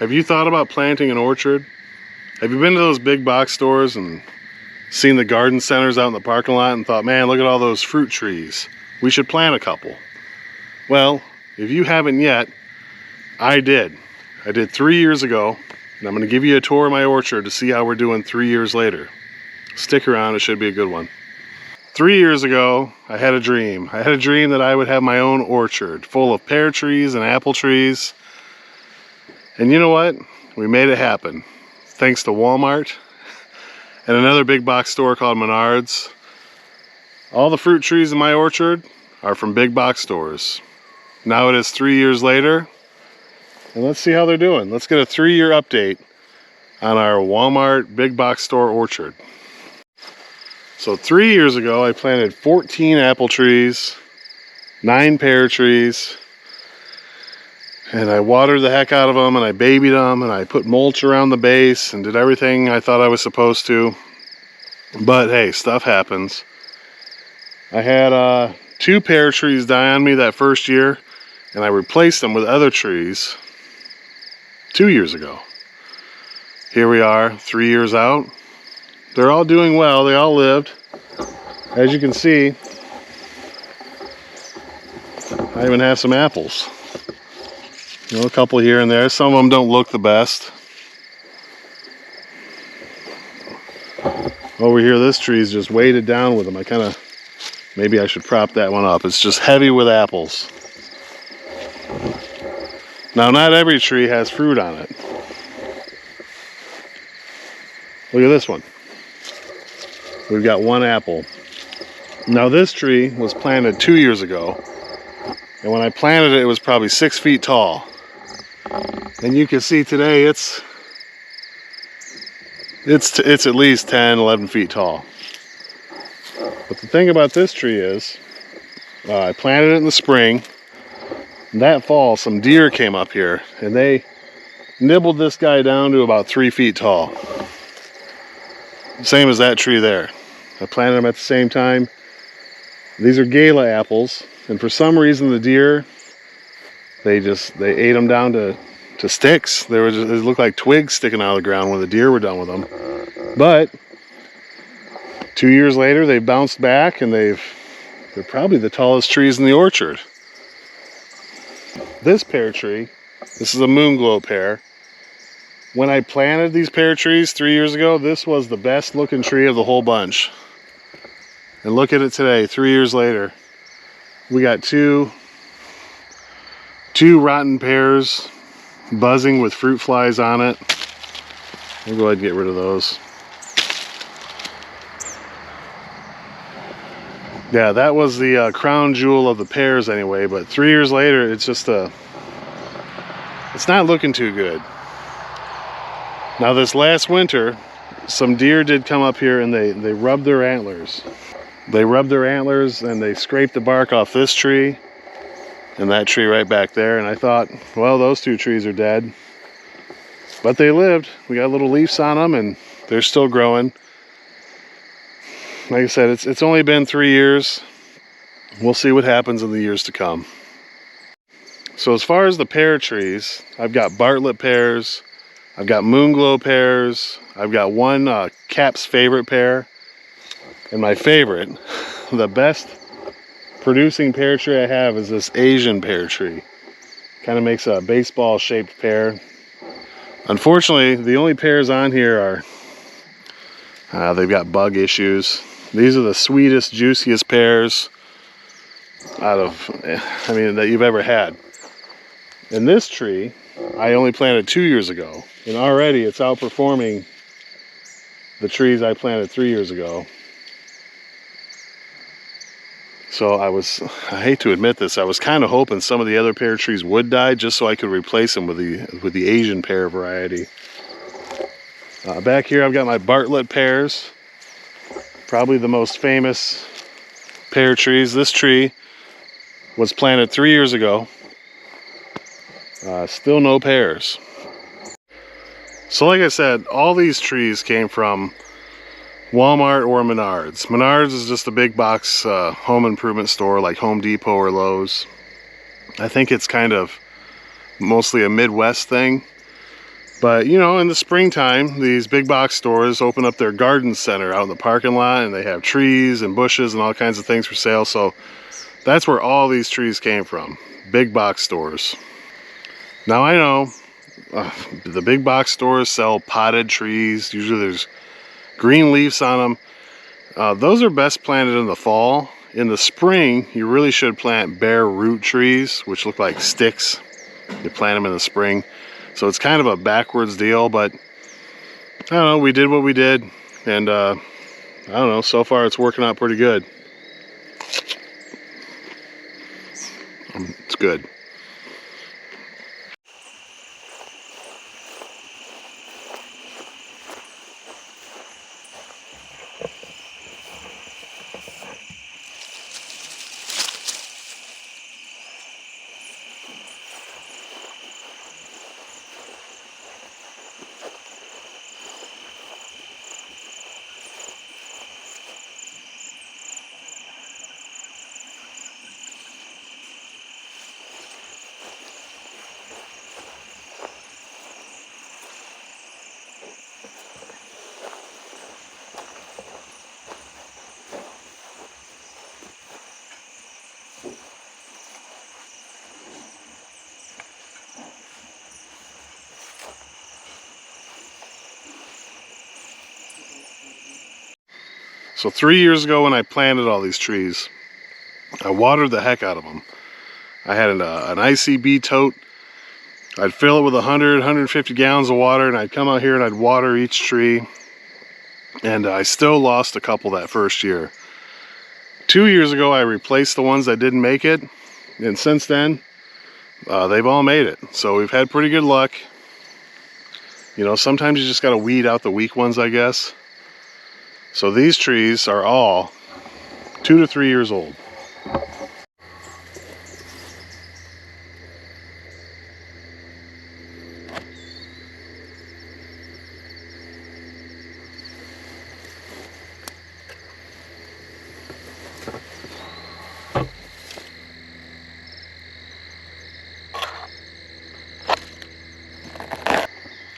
Have you thought about planting an orchard? Have you been to those big box stores and seen the garden centers out in the parking lot and thought, man, look at all those fruit trees. We should plant a couple. Well, if you haven't yet, I did. I did 3 years ago, and I'm going to give you a tour of my orchard to see how we're doing 3 years later. Stick around, it should be a good one. 3 years ago, I had a dream. I had a dream that I would have my own orchard full of pear trees and apple trees. And you know what? We made it happen. Thanks to Walmart and another big box store called Menards. All the fruit trees in my orchard are from big box stores. Now it is 3 years later, and let's see how they're doing. Let's get a 3-year update on our Walmart big box store orchard. So 3 years ago, I planted 14 apple trees, 9 pear trees, and I watered the heck out of them, and I babied them, and I put mulch around the base, and did everything I thought I was supposed to. But hey, stuff happens. I had 2 pear trees die on me that first year, and I replaced them with other trees 2 years ago. Here we are, 3 years out. They're all doing well, they all lived. As you can see, I even have some apples. You know, a couple here and there. Some of them don't look the best. Over here, this tree is just weighted down with them. Maybe I should prop that one up. It's just heavy with apples. Now, not every tree has fruit on it. Look at this one. We've got 1 apple. Now, this tree was planted 2 years ago. And when I planted it, it was probably 6 feet tall. And you can see today it's at least 10, 11 feet tall. But the thing about this tree is, I planted it in the spring. That fall, some deer came up here, and they nibbled this guy down to about 3 feet tall. Same as that tree there. I planted them at the same time. These are gala apples, and for some reason the deer, they ate them down to sticks. They looked like twigs sticking out of the ground when the deer were done with them. But 2 years later, they bounced back, and they're probably the tallest trees in the orchard. This pear tree, this is a moonglow pear. When I planted these pear trees 3 years ago, this was the best looking tree of the whole bunch. And look at it today, 3 years later. We got two rotten pears buzzing with fruit flies on it. We'll go ahead and get rid of those. Yeah, that was the crown jewel of the pears anyway, but 3 years later, it's not looking too good. Now this last winter, some deer did come up here and they rubbed their antlers. They rubbed their antlers and they scraped the bark off this tree and that tree right back there, and I thought, well, those 2 trees are dead. But they lived. We got little leaves on them and they're still growing. Like I said, it's only been 3 years. We'll see what happens in the years to come. So as far as the pear trees, I've got Bartlett pears, I've got moonglow pears, I've got one Cap's favorite pear, and my favorite, the best producing pear tree I have is this Asian pear tree. Kind of makes a baseball shaped pear. Unfortunately, the only pears on here are, they've got bug issues. These are the sweetest, juiciest pears that you've ever had. And this tree, I only planted 2 years ago, and already it's outperforming the trees I planted 3 years ago. So I hate to admit this, I was kind of hoping some of the other pear trees would die just so I could replace them with the Asian pear variety. Back here I've got my Bartlett pears, probably the most famous pear trees. This tree was planted 3 years ago. Still no pears. So like I said, all these trees came from Walmart or Menards. Menards is just a big box home improvement store like Home Depot or Lowe's. I think it's kind of mostly a Midwest thing. But you know, in the springtime, these big box stores open up their garden center out in the parking lot, and they have trees and bushes and all kinds of things for sale. So that's where all these trees came from, big box stores. Now I know the big box stores sell potted trees. Usually there's green leaves on them. Those are best planted in the fall. In the spring, you really should plant bare root trees, which look like sticks. You plant them in the spring. So it's kind of a backwards deal, but I don't know, we did what we did, and I don't know, so far it's working out pretty good. It's good. So 3 years ago when I planted all these trees, I watered the heck out of them. I had an ICB tote. I'd fill it with 100, 150 gallons of water, and I'd come out here and I'd water each tree. And I still lost a couple that first year. 2 years ago, I replaced the ones that didn't make it. And since then, they've all made it. So we've had pretty good luck. You know, sometimes you just got to weed out the weak ones, I guess. So these trees are all 2 to 3 years old.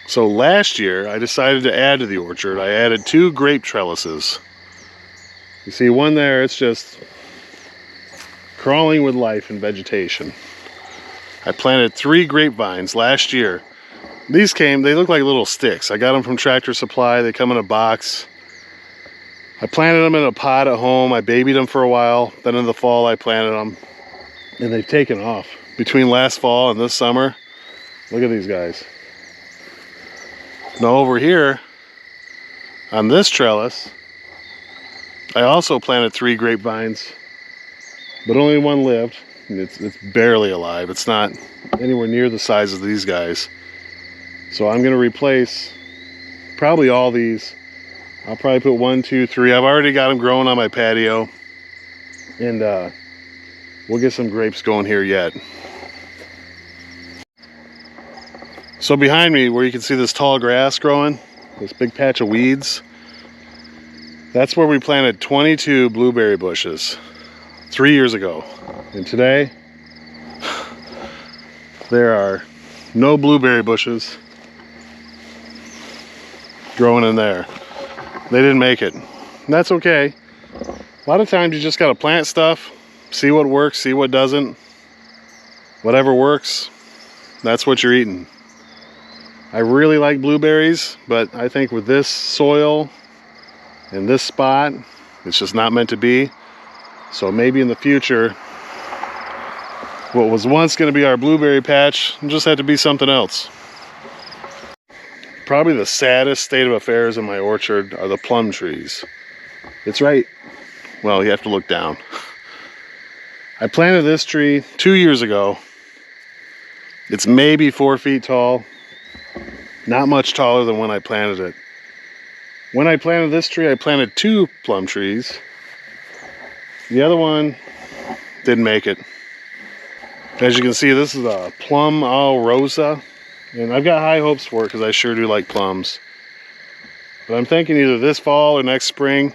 So last year, I decided to add to the orchard. I added 2 grape trellises. You see one there, it's just crawling with life and vegetation. I planted 3 grapevines last year. These they look like little sticks. I got them from Tractor Supply. They come in a box. I planted them in a pot at home. I babied them for a while. Then in the fall, I planted them. And they've taken off. Between last fall and this summer, look at these guys. Now over here, on this trellis, I also planted 3 grapevines, but only one lived. And it's barely alive. It's not anywhere near the size of these guys. So I'm going to replace probably all these. I'll probably put 1, 2, 3. I've already got them growing on my patio, and we'll get some grapes going here yet. So behind me, where you can see this tall grass growing, this big patch of weeds, that's where we planted 22 blueberry bushes 3 years ago. And today, there are no blueberry bushes growing in there. They didn't make it. And that's okay. A lot of times you just gotta plant stuff, see what works, see what doesn't. Whatever works, that's what you're eating. I really like blueberries, but I think with this soil and this spot, it's just not meant to be. So maybe in the future, what was once going to be our blueberry patch just had to be something else. Probably the saddest state of affairs in my orchard are the plum trees. It's right, well, you have to look down. I planted this tree 2 years ago. It's maybe 4 feet tall. Not much taller than when I planted it. When I planted this tree, I planted 2 plum trees. The other one didn't make it. As you can see, this is a plum al rosa, and I've got high hopes for it because I sure do like plums. But I'm thinking either this fall or next spring,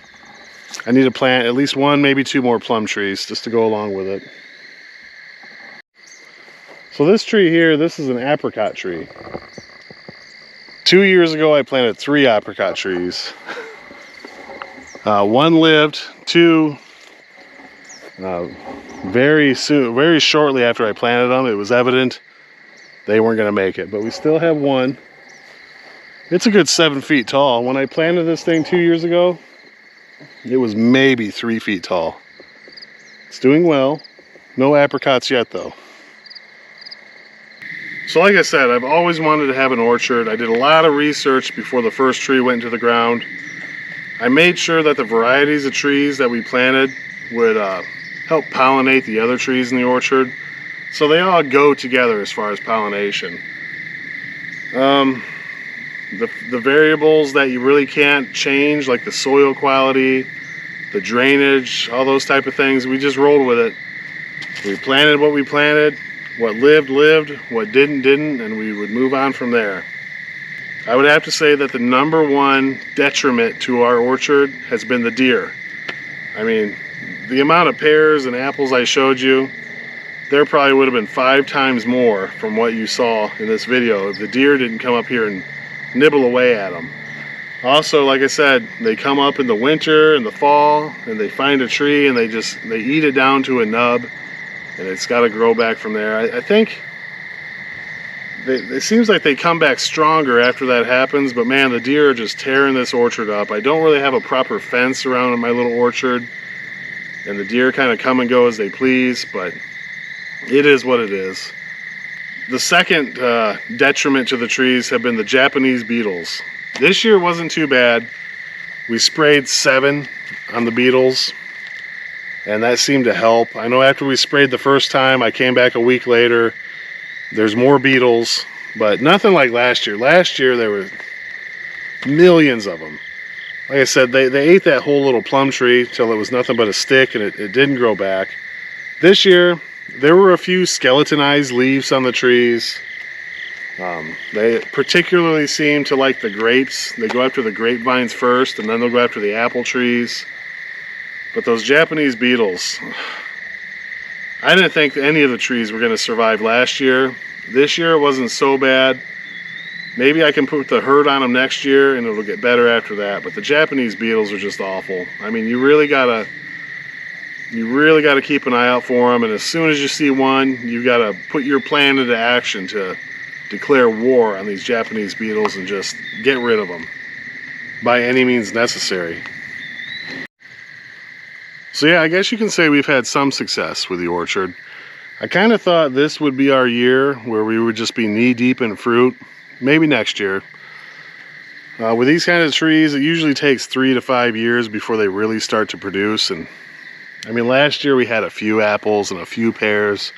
I need to plant at least 1, maybe 2 more plum trees just to go along with it. So this tree here, this is an apricot tree. 2 years ago, I planted 3 apricot trees. 1 lived, 2 very shortly after I planted them, it was evident they weren't going to make it. But we still have 1. It's a good 7 feet tall. When I planted this thing 2 years ago, it was maybe 3 feet tall. It's doing well. No apricots yet though. So like I said, I've always wanted to have an orchard. I did a lot of research before the first tree went into the ground. I made sure that the varieties of trees that we planted would help pollinate the other trees in the orchard. So they all go together as far as pollination. The variables that you really can't change, like the soil quality, the drainage, all those type of things, we just rolled with it. We planted what we planted, what lived, what didn't, and we would move on from there. I would have to say that the #1 detriment to our orchard has been the deer. I mean, the amount of pears and apples I showed you, there probably would have been 5 times more from what you saw in this video if the deer didn't come up here and nibble away at them. Also, like I said, they come up in the winter and the fall and they find a tree and they eat it down to a nub, and it's got to grow back from there. I think it seems like they come back stronger after that happens, but man, the deer are just tearing this orchard up. I don't really have a proper fence around my little orchard, and the deer kind of come and go as they please, but it is what it is. The second detriment to the trees have been the Japanese beetles. This year wasn't too bad. We sprayed 7 on the beetles, and that seemed to help. I know after we sprayed the first time, I came back a week later, there's more beetles, but nothing like last year. Last year there were millions of them. Like I said, they ate that whole little plum tree till it was nothing but a stick, and it didn't grow back. This year, there were a few skeletonized leaves on the trees. They particularly seem to like the grapes. They go after the grapevines first, and then they'll go after the apple trees. But those Japanese beetles, I didn't think any of the trees were going to survive last year. This year it wasn't so bad. Maybe I can put the herd on them next year and it'll get better after that. But the Japanese beetles are just awful. I mean, you really gotta keep an eye out for them, and as soon as you see one, you gotta put your plan into action to declare war on these Japanese beetles and just get rid of them by any means necessary. So yeah, I guess you can say we've had some success with the orchard. I kind of thought this would be our year where we would just be knee deep in fruit. Maybe next year. With these kind of trees, it usually takes 3 to 5 years before they really start to produce. And I mean, last year we had a few apples and a few pears.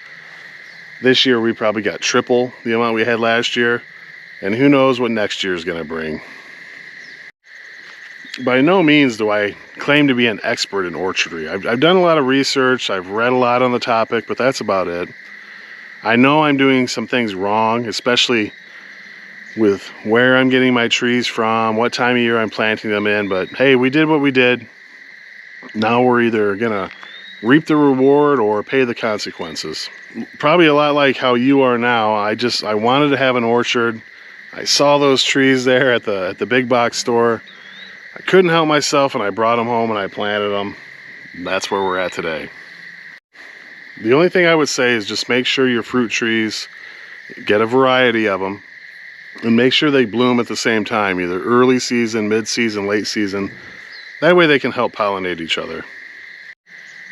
This year we probably got triple the amount we had last year. And who knows what next year is going to bring. By no means do I claim to be an expert in orchardry. I've done a lot of research, I've read a lot on the topic, but that's about it. I know I'm doing some things wrong, especially with where I'm getting my trees from, what time of year I'm planting them in, but hey, we did what we did. Now we're either gonna reap the reward or pay the consequences. Probably a lot like how you are now. I wanted to have an orchard. I saw those trees there at the big box store. I couldn't help myself, and I brought them home and I planted them. That's where we're at today. The only thing I would say is just make sure your fruit trees, get a variety of them, and make sure they bloom at the same time, either early season, mid-season, late season. That way they can help pollinate each other.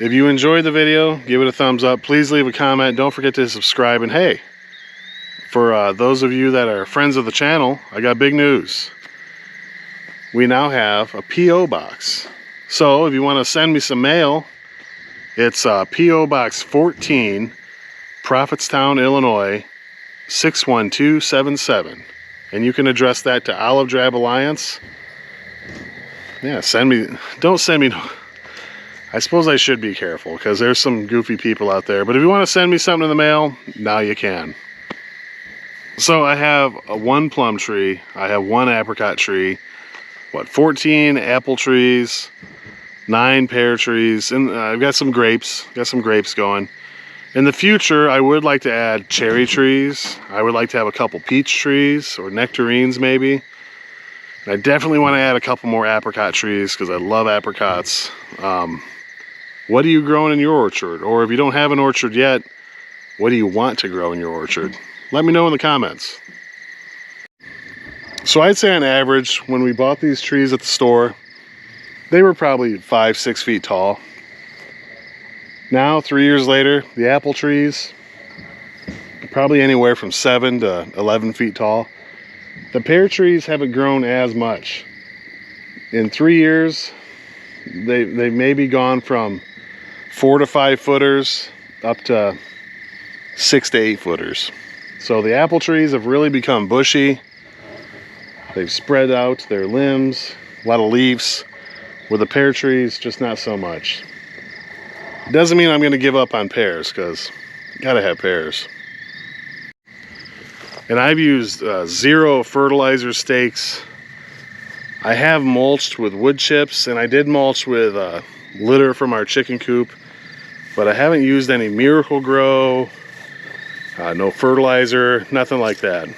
If you enjoyed the video, give it a thumbs up. Please leave a comment. Don't forget to subscribe. And hey, for those of you that are friends of the channel, I got big news. We now have a P.O. box. So if you want to send me some mail, it's P.O. Box 14, Prophetstown, Illinois, 61277. And you can address that to Olive Drab Alliance. Yeah, don't send me, I suppose I should be careful because there's some goofy people out there. But if you want to send me something in the mail, now you can. So I have 1 plum tree, I have 1 apricot tree, 14 apple trees, 9 pear trees, and I've got some grapes going. In the future, I would like to add cherry trees. I would like to have a couple peach trees or nectarines maybe. And I definitely want to add a couple more apricot trees because I love apricots. What are you growing in your orchard? Or if you don't have an orchard yet, what do you want to grow in your orchard? Let me know in the comments. So I'd say on average, when we bought these trees at the store, they were probably 5-6 feet tall. Now, 3 years later, the apple trees are probably anywhere from 7 to 11 feet tall. The pear trees haven't grown as much. In 3 years, they've maybe gone from 4 to 5 footers up to 6 to 8 footers. So the apple trees have really become bushy. They've spread out their limbs, a lot of leaves. With the pear trees, just not so much. Doesn't mean I'm going to give up on pears, because gotta have pears. And I've used 0 fertilizer stakes. I have mulched with wood chips, and I did mulch with litter from our chicken coop, but I haven't used any Miracle Grow, no fertilizer, nothing like that.